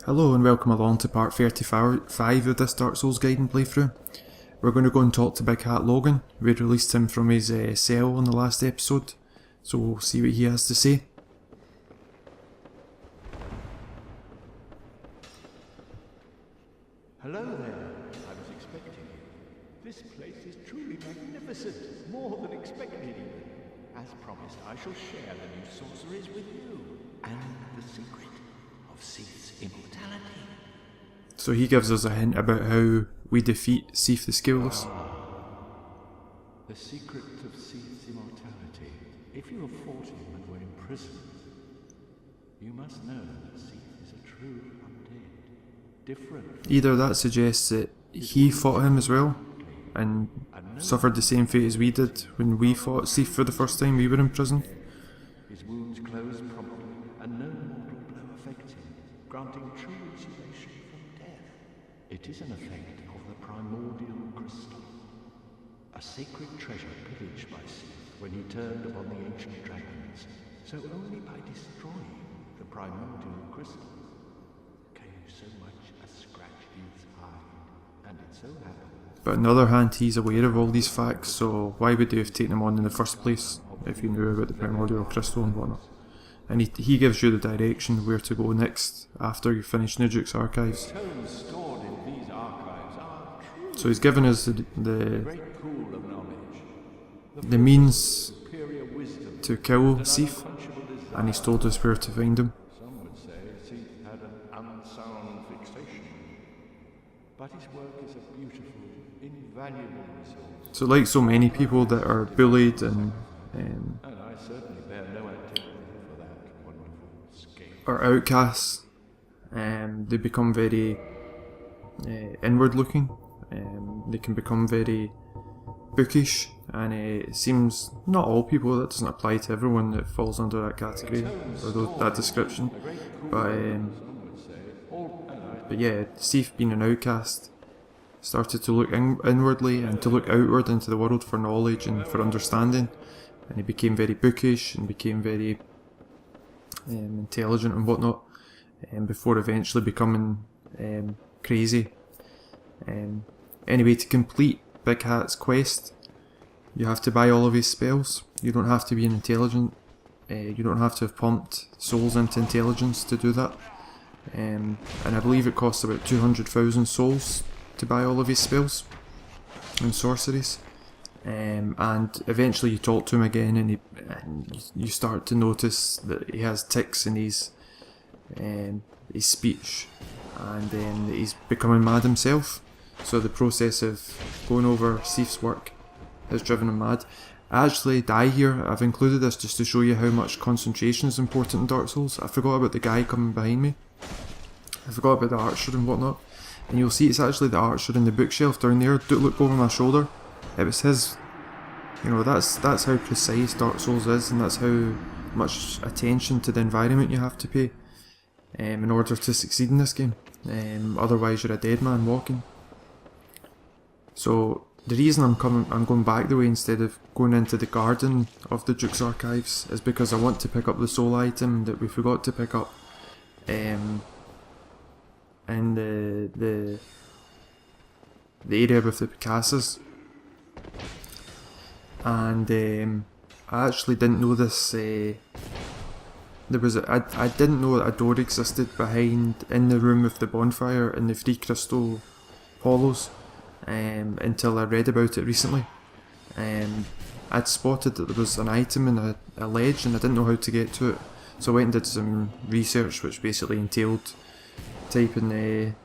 Hello and welcome along to part 35 of this Dark Souls guiding playthrough. We're going to go and talk to Big Hat Logan. We released him from his cell in the last episode, so we'll see what he has to say. Hello there. I was expecting you. This place is truly magnificent, more than expected even. As promised, I shall share the new sorceries with you, and the secret of Seath's immortality. So he gives us a hint about how we defeat Seath the Scaleless. The secret of Seath's immortality. If you have fought him and were imprisoned, you must know that Seath is a true undead. Different. Either that suggests that he fought him as well, and suffered the same fate as we did when we fought Seath for the first time we were in prison. His wounds closed promptly, and no mortal blow affects him, granting true isolation from death. It is an effect of the primordial crystal, a sacred treasure pillaged by Seath when he turned upon the ancient dragons. So only by destroying the primordial crystal can you so much as scratch his hide. And it so happens. But on the other hand, he's aware of all these facts, so why would they have taken him on in the first place if you knew about the primordial crystal and whatnot? And he gives you the direction where to go next after you finish Nodrog's archives. So he's given us the means to kill Seath, and he's told us where to find him. Some would say Seath had an unsound fixation, but his work is a beautiful, invaluable resource. So like so many people that are bullied and I certainly bear no antipathy for that wonderful scale. are outcasts, they become very inward looking. They can become very bookish, and it seems not all people, that doesn't apply to everyone that falls under that category or that description, but yeah, Seath, being an outcast, started to look inwardly and to look outward into the world for knowledge and for understanding, and he became very bookish and became very intelligent and whatnot, before eventually becoming crazy. Anyway, to complete Big Hat's quest, you have to buy all of his spells. You don't have to be intelligent. You don't have to have pumped souls into intelligence to do that. And I believe it costs about 200,000 souls to buy all of his spells and sorceries. And eventually you talk to him again, and you start to notice that he has tics in his speech, and then he's becoming mad himself. So the process of going over Seath's work has driven him mad. I actually die here. I've included this just to show you how much concentration is important in Dark Souls. I forgot about the guy coming behind me. I forgot about the archer and whatnot. And you'll see it's actually the archer in the bookshelf down there. Don't look over my shoulder. It was his. You know, that's how precise Dark Souls is, and that's how much attention to the environment you have to pay in order to succeed in this game. Otherwise you're a dead man walking. So the reason I'm going back the way instead of going into the garden of the Duke's archives is because I want to pick up the soul item that we forgot to pick up in the area with the Picasses. And I actually didn't know this. I didn't know that a door existed in the room with the bonfire in the 3 crystal hollows. Until I read about it recently. I'd spotted that there was an item in a ledge, and I didn't know how to get to it, so I went and did some research, which basically entailed typing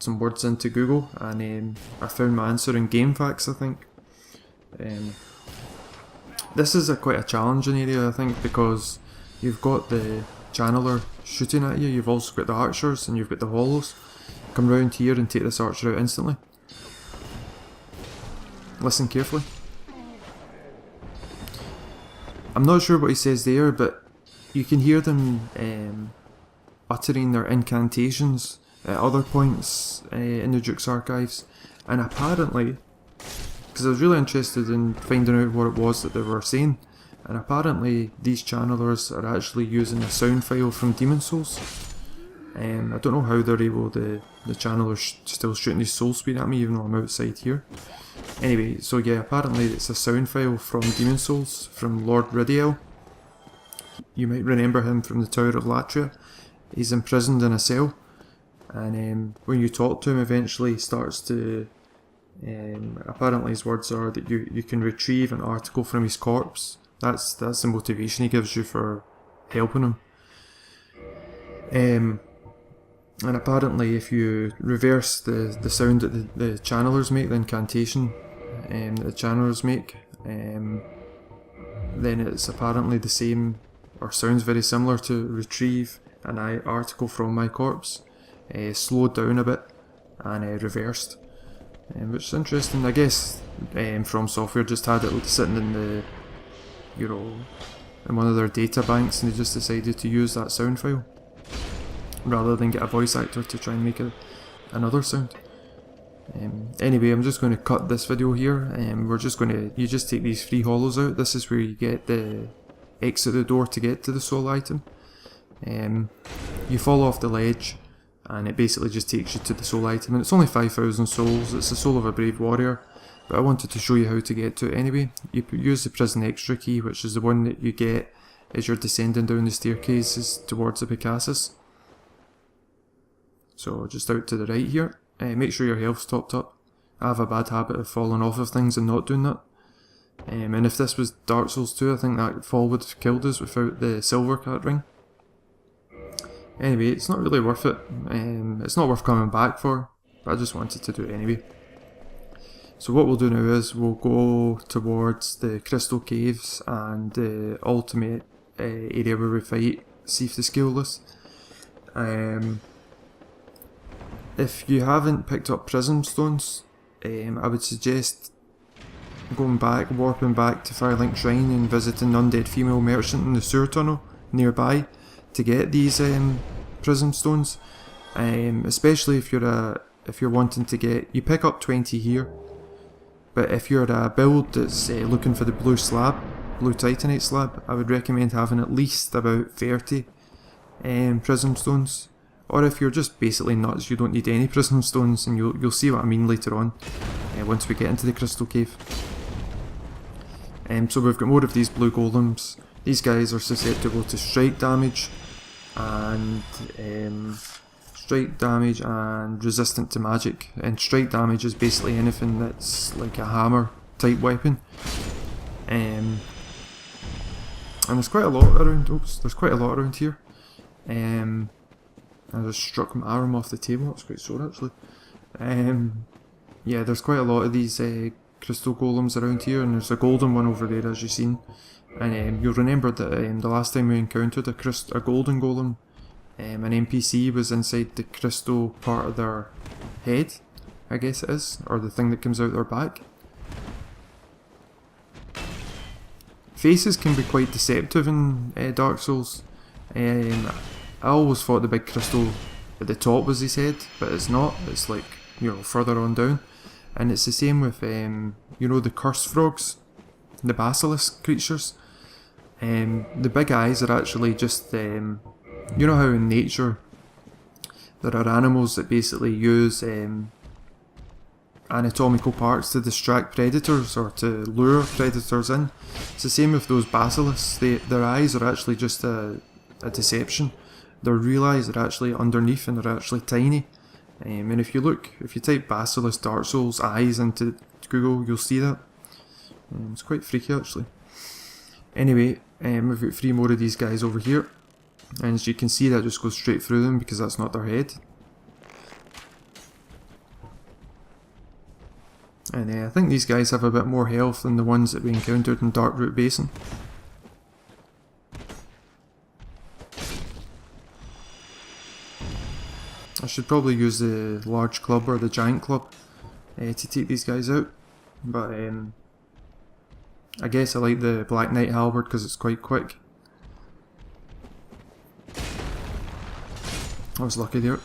some words into Google, and I found my answer in GameFAQs, I think. This is quite a challenging area, I think, because you've got the channeler shooting at you, you've also got the archers, and you've got the hollows. Come round here and take this archer out instantly. Listen carefully. I'm not sure what he says there, but you can hear them uttering their incantations at other points in the Duke's archives, and apparently, because I was really interested in finding out what it was that they were saying, and apparently these channelers are actually using a sound file from Demon Souls, I don't know how they're able, the channelers still shooting his soul speed at me even though I'm outside here. Anyway, so yeah, apparently it's a sound file from Demon Souls, from Lord Ridiel. You might remember him from the Tower of Latria. He's imprisoned in a cell, and when you talk to him eventually he starts to, apparently his words are that you can retrieve an article from his corpse. That's the motivation he gives you for helping him. And apparently if you reverse the sound that the channelers make, the incantation that the channelers make, then it's apparently the same, or sounds very similar to retrieve an article from my corpse, slowed down a bit and reversed, which is interesting. I guess From Software just had it sitting in the, in one of their data banks, and they just decided to use that sound file rather than get a voice actor to try and make another sound. Anyway, I'm just going to cut this video here. You just take these 3 hollows out. This is where you get the exit the door to get to the soul item. You fall off the ledge and it basically just takes you to the soul item, and it's only 5,000 souls. It's the soul of a brave warrior, but I wanted to show you how to get to it anyway. You use the prison extra key, which is the one that you get as you're descending down the staircases towards the Picassus. So just out to the right here, make sure your health's topped up. I have a bad habit of falling off of things and not doing that. And if this was Dark Souls 2, I think that fall would have killed us without the silver cat ring. Anyway, it's not really worth it. It's not worth coming back for, but I just wanted to do it anyway. So what we'll do now is we'll go towards the Crystal Caves and the ultimate area where we fight Seath the Scaleless. If you haven't picked up Prism Stones, I would suggest warping back to Firelink Shrine and visiting the Undead Female Merchant in the sewer tunnel nearby to get these Prism Stones. Especially if you're wanting to get, you pick up 20 here, but if you're a build that's looking for the blue Titanite slab, I would recommend having at least about 30 Prism Stones. Or if you're just basically nuts, you don't need any Prism Stones, and you'll see what I mean later on, once we get into the Crystal Cave. So we've got more of these blue golems. These guys are susceptible to strike damage and resistant to magic. And strike damage is basically anything that's like a hammer type weapon. And there's quite a lot around. There's quite a lot around here. I just struck my arm off the table. It's quite sore actually. Yeah, there's quite a lot of these crystal golems around here, and there's a golden one over there as you've seen. And you'll remember that the last time we encountered a golden golem, an NPC was inside the crystal part of their head, I guess it is, or the thing that comes out their back. Faces can be quite deceptive in Dark Souls. I always thought the big crystal at the top was his head, but it's not. It's like, further on down. And it's the same with, the cursed frogs, the basilisk creatures. The big eyes are actually just, you know how in nature there are animals that basically use anatomical parts to distract predators or to lure predators in? It's the same with those basilisks. Their eyes are actually just a deception. Their real eyes are actually underneath and they're actually tiny. And if you type Basilisk Dark Souls eyes into Google, you'll see that. It's quite freaky actually. Anyway, we've got 3 more of these guys over here. And as you can see, that just goes straight through them because that's not their head. And I think these guys have a bit more health than the ones that we encountered in Darkroot Basin. I should probably use the large club or the giant club to take these guys out, but I guess I like the Black Knight halberd because it's quite quick. I was lucky there.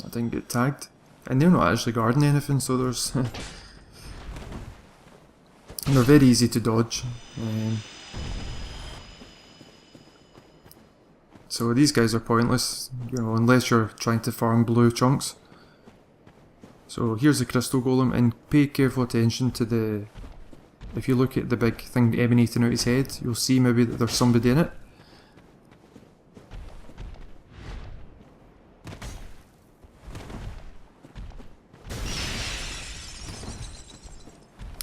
I didn't get tagged, and they're not actually guarding anything, so there's and they're very easy to dodge. So these guys are pointless, you know, unless you're trying to farm blue chunks. So here's the crystal golem, and pay careful attention to the... If you look at the big thing emanating out his head, you'll see maybe that there's somebody in it.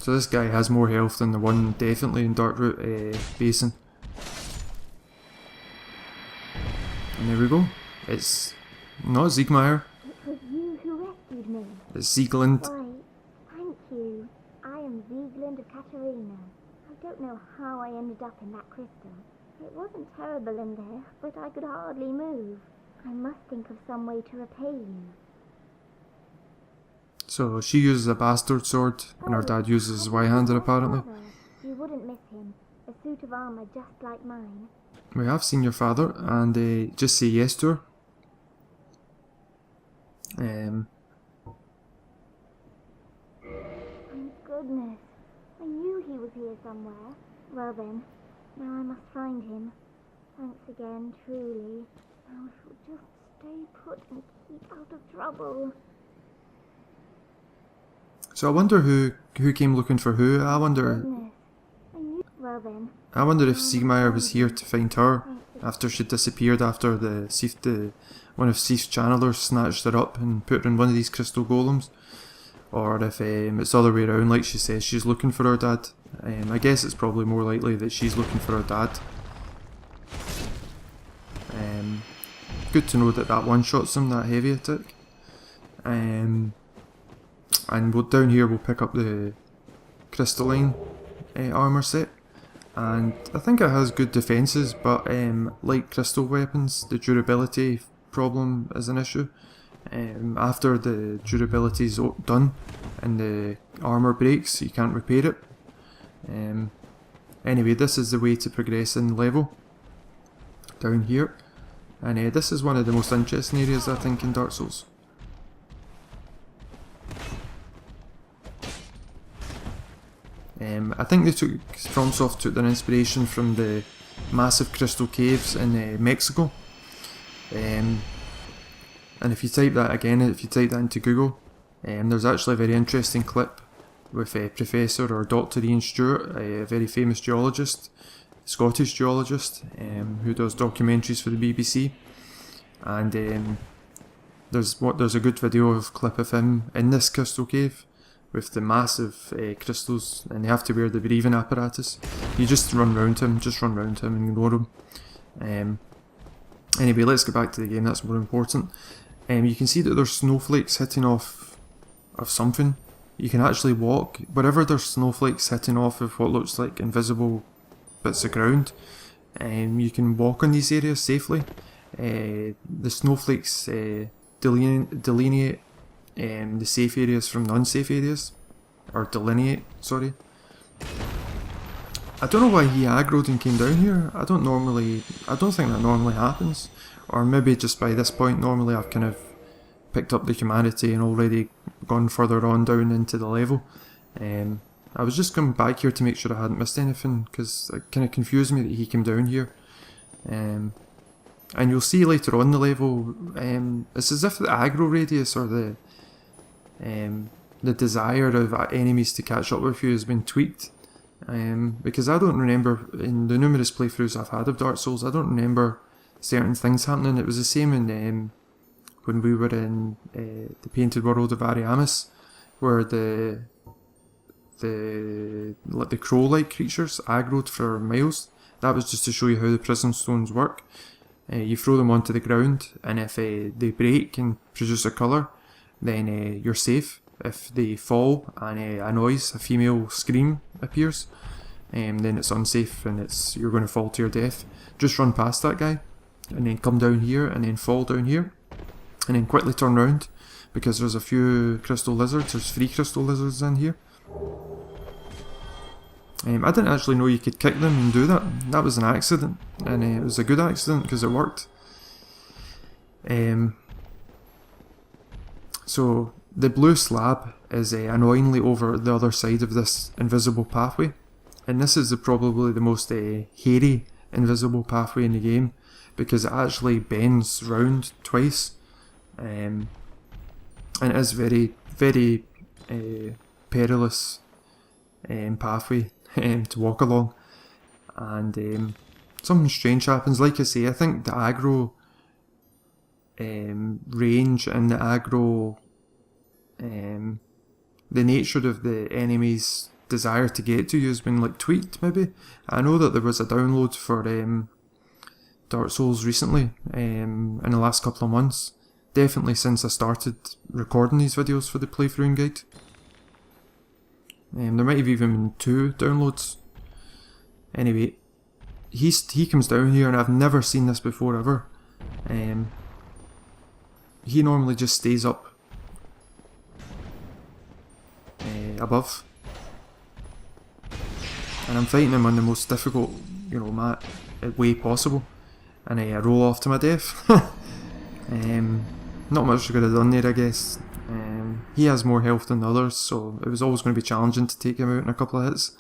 So this guy has more health than the one definitely in Darkroot Basin. And there we go. It's not Siegmeyer. It was you who rescued me. It's Siegland. Why, thank you. I am Siegland of Katarina. I don't know how I ended up in that crystal. It wasn't terrible in there, but I could hardly move. I must think of some way to repay you. So she uses a bastard sword, and her dad uses his Y-hander apparently. You wouldn't miss him. A suit of armour just like mine. We have seen your father, and just say yes to her. Thank goodness. I knew he was here somewhere. Well then, now I must find him. Thanks again, truly. Now if you'll just stay put and keep out of trouble. So I wonder who came looking for who. I wonder Well then, if Siegmeyer was here to find her after she disappeared after the Seath, one of Seath's channelers snatched her up and put her in one of these crystal golems, or if it's the other way around, like she says, she's looking for her dad. I guess it's probably more likely that she's looking for her dad. Good to know that that one-shots him, that heavy attack. And down here we'll pick up the crystalline armour set, and I think it has good defences, but like crystal weapons, the durability problem is an issue. After the durability is done and the armour breaks, you can't repair it. Anyway, this is the way to progress in level, down here, and this is one of the most interesting areas I think in Dark Souls. I think FromSoft took their inspiration from the massive crystal caves in Mexico. And if you type that into Google, there's actually a very interesting clip with Professor or Dr. Ian Stewart, a very famous geologist, Scottish geologist, who does documentaries for the BBC. And there's a good clip of him in this crystal cave with the massive crystals, and they have to wear the breathing apparatus. You just run round him and ignore him. Anyway, let's get back to the game, that's more important. You can see that there's snowflakes hitting off of something. You can actually walk, wherever there's snowflakes hitting off of what looks like invisible bits of ground, you can walk on these areas safely. The snowflakes delineate the safe areas from the unsafe areas, or delineate, sorry. I don't know why he aggroed and came down here. I don't think that normally happens, or maybe just by this point normally I've kind of picked up the humanity and already gone further on down into the level. I was just coming back here to make sure I hadn't missed anything, because it kind of confused me that he came down here. And you'll see later on the level, it's as if the aggro radius or the desire of enemies to catch up with you has been tweaked. Because I don't remember, in the numerous playthroughs I've had of Dark Souls, I don't remember certain things happening. It was the same in when we were in the Painted World of Ariamis, where the crow-like creatures aggroed for miles. That was just to show you how the prison stones work. You throw them onto the ground, and if they break and produce a colour, then you're safe. If they fall and a noise, a female scream appears, then it's unsafe and you're going to fall to your death. Just run past that guy, and then come down here, and then fall down here, and then quickly turn round, because there's a few crystal lizards. There's 3 crystal lizards in here. I didn't actually know you could kick them and do that. That was an accident, and it was a good accident because it worked. So the blue slab is annoyingly over the other side of this invisible pathway, and this is probably the most hairy invisible pathway in the game. because it actually bends round twice, and it is very, very perilous pathway to walk along, and something strange happens. Like I say, I think the aggro range and the aggro, the nature of the enemy's desire to get to you has been like tweaked maybe. I know that there was a download for Dark Souls recently, in the last couple of months, definitely since I started recording these videos for the playthrough guide. There might have even been 2 downloads. Anyway, he comes down here, and I've never seen this before ever. He normally just stays up above, and I'm fighting him on the most difficult, way possible, and I roll off to my death. Not much I could have done there, I guess. He has more health than the others, so it was always going to be challenging to take him out in a couple of hits.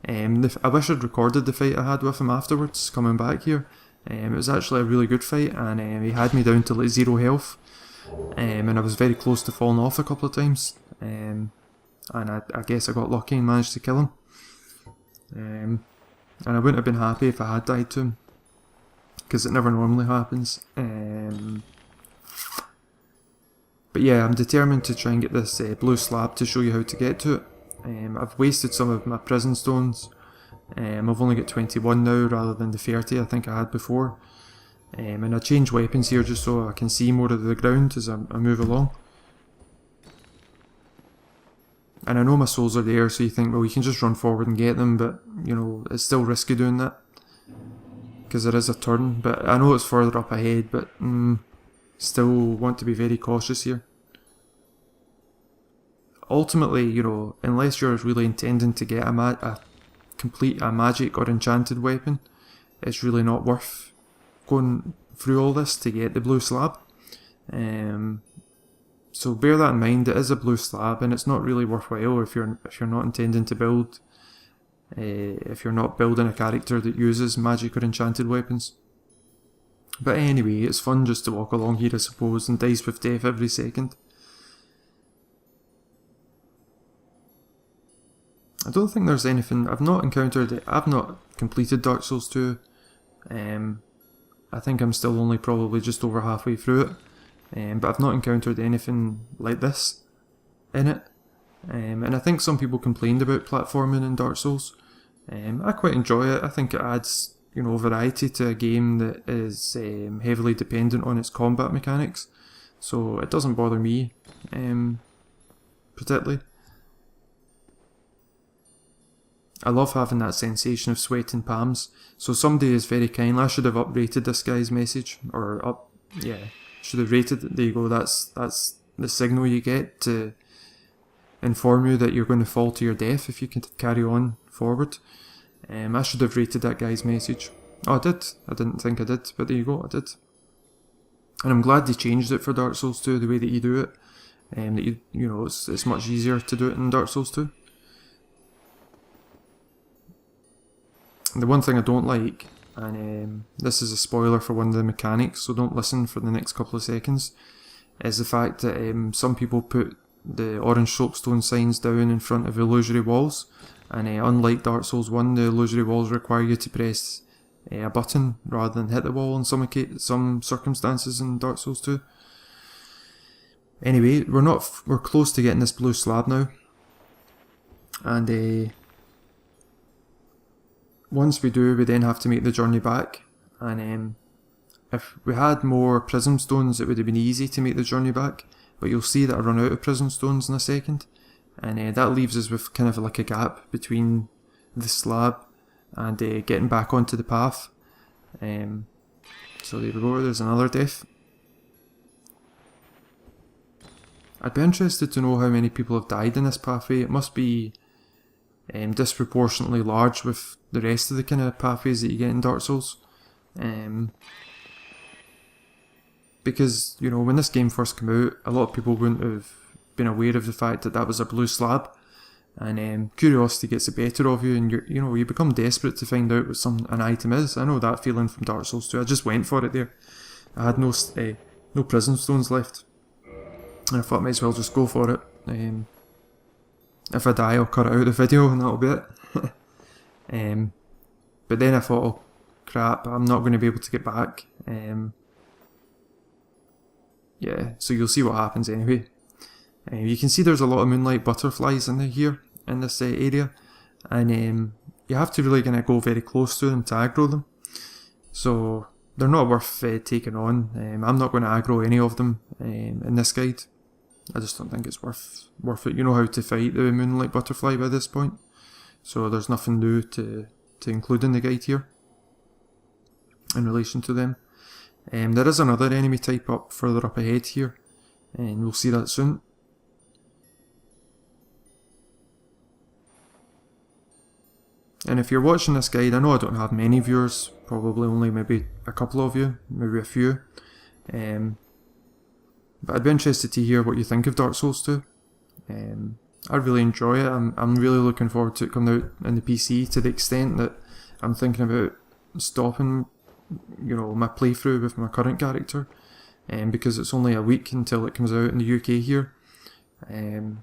I wish I'd recorded the fight I had with him afterwards, coming back here. It was actually a really good fight, and he had me down to like 0 health, and I was very close to falling off a couple of times, and I guess I got lucky and managed to kill him. And I wouldn't have been happy if I had died to him, because it never normally happens. But yeah, I'm determined to try and get this blue slab to show you how to get to it. I've wasted some of my prison stones. I've only got 21 now rather than the 30 I think I had before. And I change weapons here just so I can see more of the ground as I move along. And I know my souls are there, so you think, well, you can just run forward and get them, but, it's still risky doing that, because there is a turn. But I know it's further up ahead, but still want to be very cautious here. Ultimately, unless you're really intending to get complete a magic or enchanted weapon, it's really not worth going through all this to get the blue slab. So bear that in mind. It is a blue slab, and it's not really worthwhile if you're not intending to build, if you're not building a character that uses magic or enchanted weapons. But anyway, it's fun just to walk along here, I suppose, and dice with death every second. I don't think there's anything. I've not completed Dark Souls 2. I think I'm still only probably just over halfway through it. But I've not encountered anything like this in it. And I think some people complained about platforming in Dark Souls. I quite enjoy it. I think it adds, variety to a game that is heavily dependent on its combat mechanics. So it doesn't bother me particularly. I love having that sensation of sweating palms. So somebody is very kind. I should have uprated this guy's message, should have rated it. There you go. That's the signal you get to inform you that you're going to fall to your death if you can carry on forward. I should have rated that guy's message. Oh, I did. I didn't think I did, but there you go. I did. And I'm glad they changed it for Dark Souls 2 the way that you do it. That it's much easier to do it in Dark Souls 2. The one thing I don't like, and this is a spoiler for one of the mechanics, so don't listen for the next couple of seconds, is the fact that some people put the orange soapstone signs down in front of illusory walls, and unlike Dark Souls 1, the illusory walls require you to press a button rather than hit the wall in some circumstances in Dark Souls 2. Anyway, we're close to getting this blue slab now, and once we do, we then have to make the journey back, and if we had more prism stones it would have been easy to make the journey back, but you'll see that I run out of prism stones in a second, and that leaves us with kind of like a gap between the slab and getting back onto the path. So there we go, there's another death. I'd be interested to know how many people have died in this pathway. It must be disproportionately large with the rest of the kind of pathways that you get in Dark Souls. Because, when this game first came out, a lot of people wouldn't have been aware of the fact that that was a blue slab. and curiosity gets the better of you, and you become desperate to find out what an item is. I know that feeling from Dark Souls 2. I just went for it there. I had no prism stones left, and I thought I might as well just go for it. If I die, I'll cut it out of the video, and that'll be it. But then I thought, oh crap, I'm not going to be able to get back. Yeah, so you'll see what happens anyway. You can see there's a lot of moonlight butterflies in here, in this area, and you have to really go very close to them to aggro them. So they're not worth taking on. I'm not going to aggro any of them in this guide. I just don't think it's worth it. You know how to fight the moonlight butterfly by this point, so there's nothing new to include in the guide here in relation to them. There is another enemy type further up ahead here, and we'll see that soon. And if you're watching this guide, I know I don't have many viewers, probably only maybe a couple of you, maybe a few. But I'd be interested to hear what you think of Dark Souls 2. I really enjoy it. I'm really looking forward to it coming out in the PC, to the extent that I'm thinking about stopping, my playthrough with my current character, because it's only a week until it comes out in the UK here. And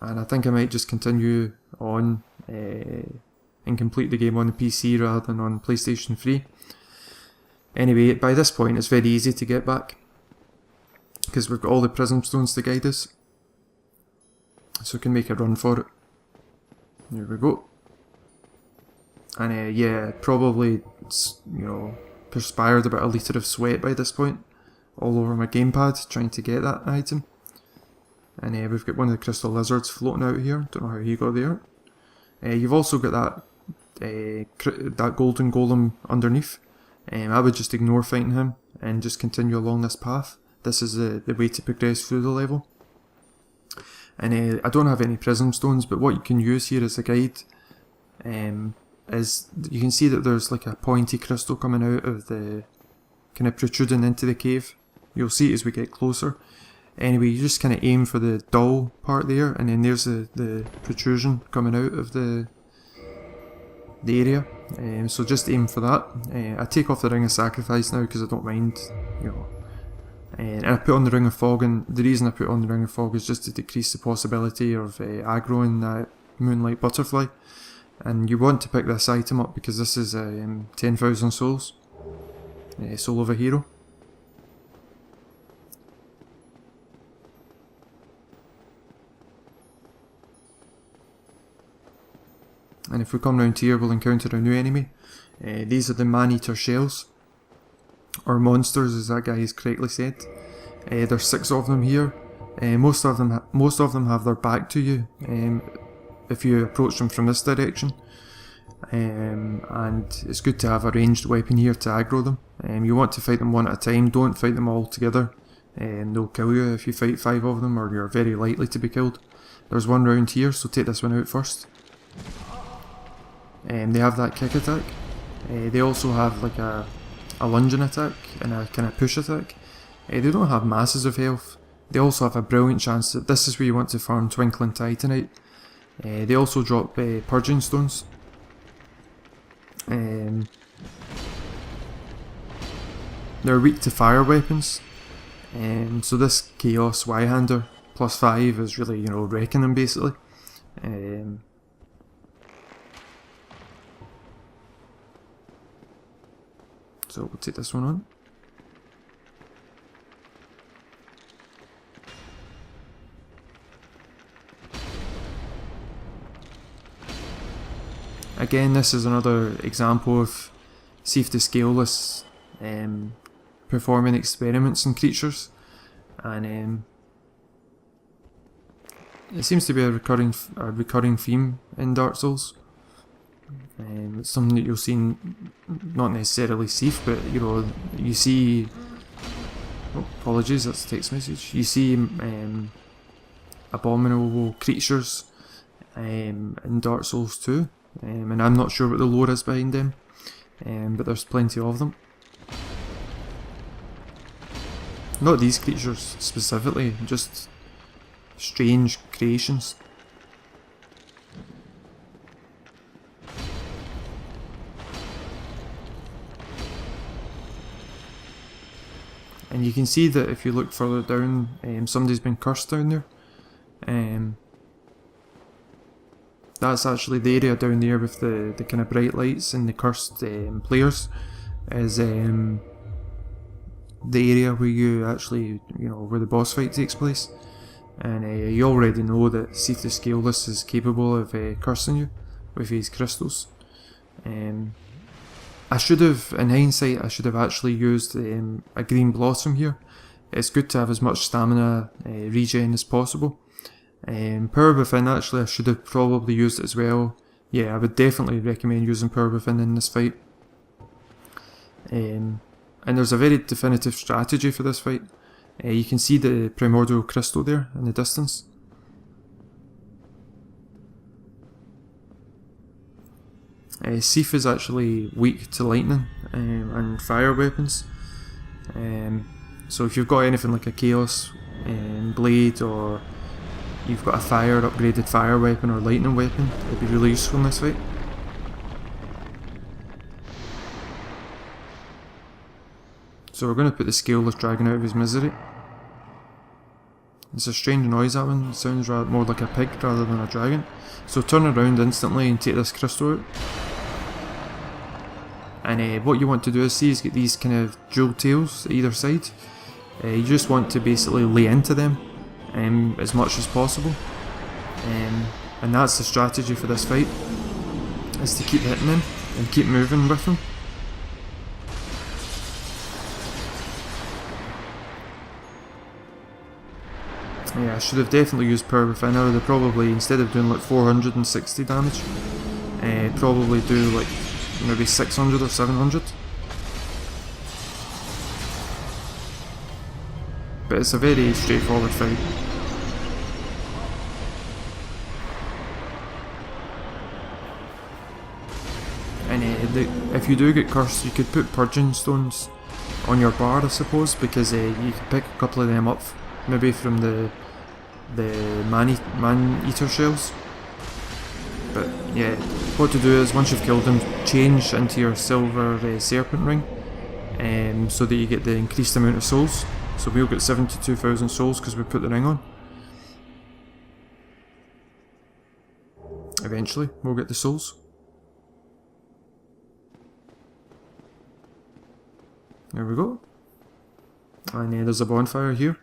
I think I might just continue on and complete the game on the PC rather than on PlayStation 3. Anyway, by this point it's very easy to get back, because we've got all the prism stones to guide us, so we can make a run for it. Here we go. And yeah, probably, perspired about a litre of sweat by this point, all over my gamepad trying to get that item. And we've got one of the crystal lizards floating out here, don't know how he got there. You've also got that golden golem underneath. I would just ignore fighting him and just continue along this path. This is the way to progress through the level. And I don't have any prism stones, but what you can use here as a guide is, you can see that there's like a pointy crystal coming out of the, kind of protruding into the cave. You'll see it as we get closer. Anyway, you just kind of aim for the dull part there, and then there's the protrusion coming out of the area. So just aim for that. I take off the Ring of Sacrifice now because I don't mind, and I put on the Ring of Fog, and the reason I put on the Ring of Fog is just to decrease the possibility of aggroing that moonlight butterfly. And you want to pick this item up because this is 10,000 souls. Soul of a Hero. And if we come round here, we'll encounter a new enemy. These are the man-eater shells, or monsters, as that guy has correctly said. There's 6 of them here. Most of them have their back to you if you approach them from this direction. And it's good to have a ranged weapon here to aggro them. You want to fight them one at a time. Don't fight them all together. They'll kill you if you fight 5 of them, or you're very likely to be killed. There's one round here, so take this one out first. They have that kick attack. They also have like a lunging attack and a kind of push attack. They don't have masses of health. They also have a brilliant chance that this is where you want to farm Twinkling Titanite. They also drop purging stones. They're weak to fire weapons. So this Chaos Y-hander +5 is really, wrecking them basically. So we'll take this one on. Again, this is another example of Seath the Scaleless performing experiments on creatures, and it seems to be a recurring theme in Dark Souls. It's something that you'll see not necessarily Seath, but you see. Oh, apologies, that's a text message. You see abominable creatures in Dark Souls 2, and I'm not sure what the lore is behind them, but there's plenty of them. Not these creatures specifically, just strange creations. and you can see that if you look further down, somebody's been cursed down there. That's actually the area down there with the kind of bright lights and the cursed players, is the area where you actually, where the boss fight takes place. And you already know that Seath the Scaleless is capable of cursing you with his crystals. I should have, in hindsight, actually used a green blossom here. It's good to have as much stamina regen as possible. Power Within, actually, I should have probably used it as well. Yeah, I would definitely recommend using Power Within in this fight. And there's a very definitive strategy for this fight. You can see the primordial crystal there in the distance. Seath is actually weak to lightning and fire weapons. So if you've got anything like a chaos blade, or you've got a upgraded fire weapon or lightning weapon, it'd be really useful in this fight. So we're going to put the Scaleless Dragon out of his misery. It's a strange noise, that one. It sounds more like a pig rather than a dragon. So turn around instantly and take this crystal out. And what you want to do is get these kind of dual tails either side. You just want to basically lay into them as much as possible. And that's the strategy for this fight, is to keep hitting them and keep moving with them. Yeah, I should have definitely used Power Within. I would have probably, instead of doing like 460 damage, probably do like maybe 600 or 700. But it's a very straightforward fight. And if you do get cursed, you could put purging stones on your bar, I suppose, because you could pick a couple of them up, maybe from the man-eater shells. But yeah, what to do is, once you've killed them, change into your silver serpent ring, so that you get the increased amount of souls. So we'll get 72,000 souls because we put the ring on. Eventually, we'll get the souls. There we go. And there's a bonfire here.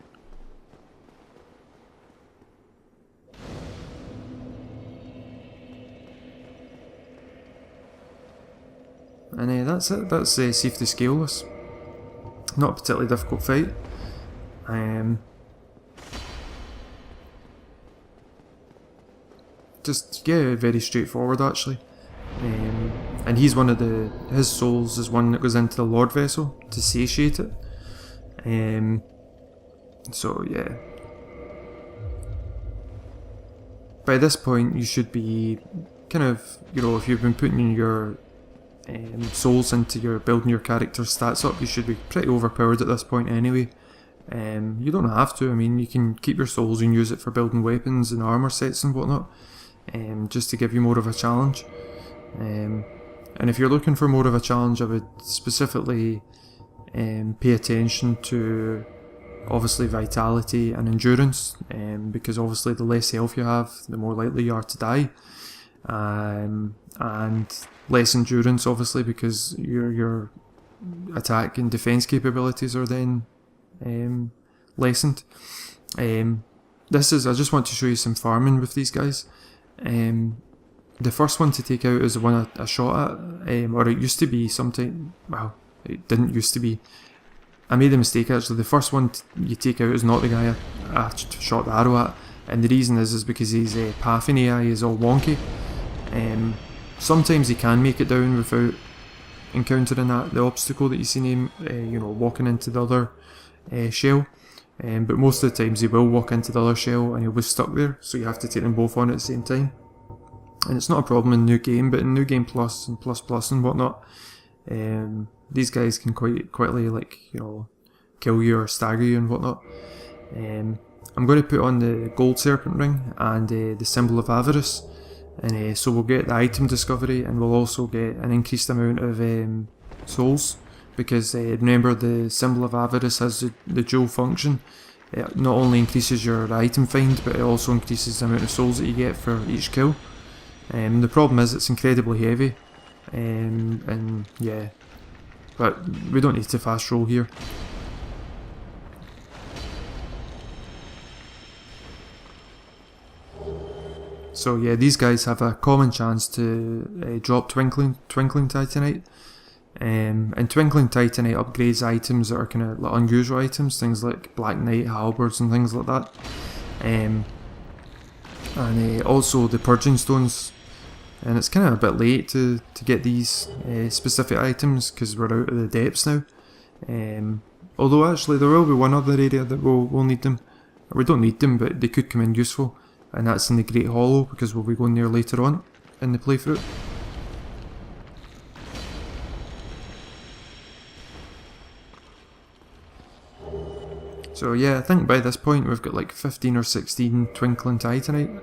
And that's it. That's Seath the Scaleless. Not a particularly difficult fight. Just, yeah, very straightforward actually. And he's one of his souls is one that goes into the Lord Vessel to satiate it. So yeah. By this point you should be kind of, if you've been putting your souls into building your character's stats up, you should be pretty overpowered at this point anyway. You don't have to, I mean, you can keep your souls and use it for building weapons and armor sets and whatnot, just to give you more of a challenge. And if you're looking for more of a challenge, I would specifically pay attention to obviously vitality and endurance, because obviously the less health you have, the more likely you are to die. And less endurance obviously, because your attack and defense capabilities are then lessened. I just want to show you some farming with these guys. The first one to take out is the one I shot at, or it used to be sometime. Well, it didn't used to be. I made a mistake actually. The first one you take out is not the guy I shot the arrow at, and the reason is because his path in AI is all wonky. Sometimes he can make it down without encountering the obstacle that you see him, walking into the other shell. But most of the times he will walk into the other shell and he'll be stuck there, so you have to take them both on at the same time. And it's not a problem in New Game, but in New Game Plus and Plus and whatnot, these guys can quite quickly, kill you or stagger you and whatnot. I'm going to put on the gold serpent ring and the symbol of avarice, and so we'll get the item discovery, and we'll also get an increased amount of souls, because remember the symbol of avarice has the dual function. It not only increases your item find, but it also increases the amount of souls that you get for each kill. The problem is it's incredibly heavy, and yeah, but we don't need to fast roll here. So yeah, these guys have a common chance to drop Twinkling Titanite. And Twinkling Titanite upgrades items that are kind of like unusual items, things like Black Knight halberds and things like that. And also the Purging Stones. And it's kind of a bit late to get these specific items because we're out of the depths now. Although actually there will be one other area that we'll need them. Or we don't need them, but they could come in useful. And that's in the Great Hollow, because we'll be going there later on in the playthrough. So yeah, I think by this point we've got like 15 or 16 Twinkling Titanite.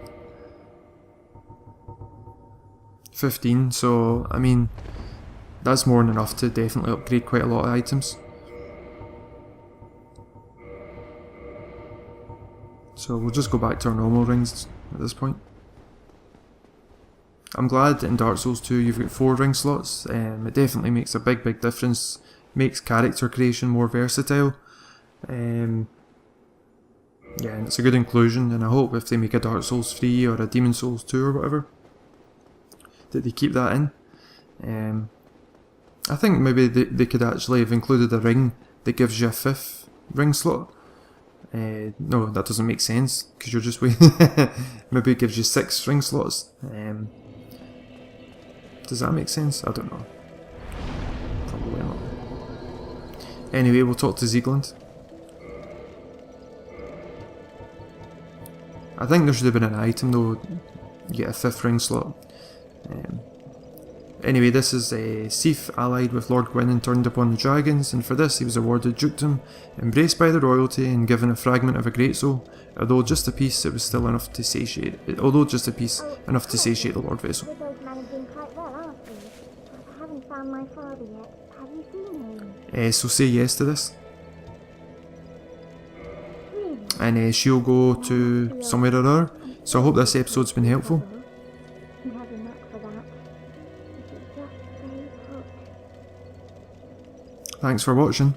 15, so I mean, that's more than enough to definitely upgrade quite a lot of items. So we'll just go back to our normal rings at this point. I'm glad that in Dark Souls 2 you've got 4 ring slots. It definitely makes a big difference. Makes character creation more versatile. Yeah, and it's a good inclusion, and I hope if they make a Dark Souls 3 or a Demon Souls 2 or whatever, that they keep that in. I think maybe they could actually have included a ring that gives you a 5th ring slot. No, that doesn't make sense, because you're just waiting. Maybe it gives you 6 ring slots. Does that make sense? I don't know. Probably not. Anyway, we'll talk to Ziegland. I think there should have been an item though, you get a 5th ring slot. Anyway, this is Seath allied with Lord Gwyn and turned upon the dragons, and for this he was awarded dukedom, embraced by the royalty and given a fragment of a great soul. Although just a piece, it was still enough to satiate. The Lord Vessel. With those managing quite well, aren't we? I haven't found my father yet. Have you seen him? So say yes to this. Really? And she'll go to somewhere or other. So I hope this episode's been helpful. He has a knack for that. If it just stays put. Thanks for watching.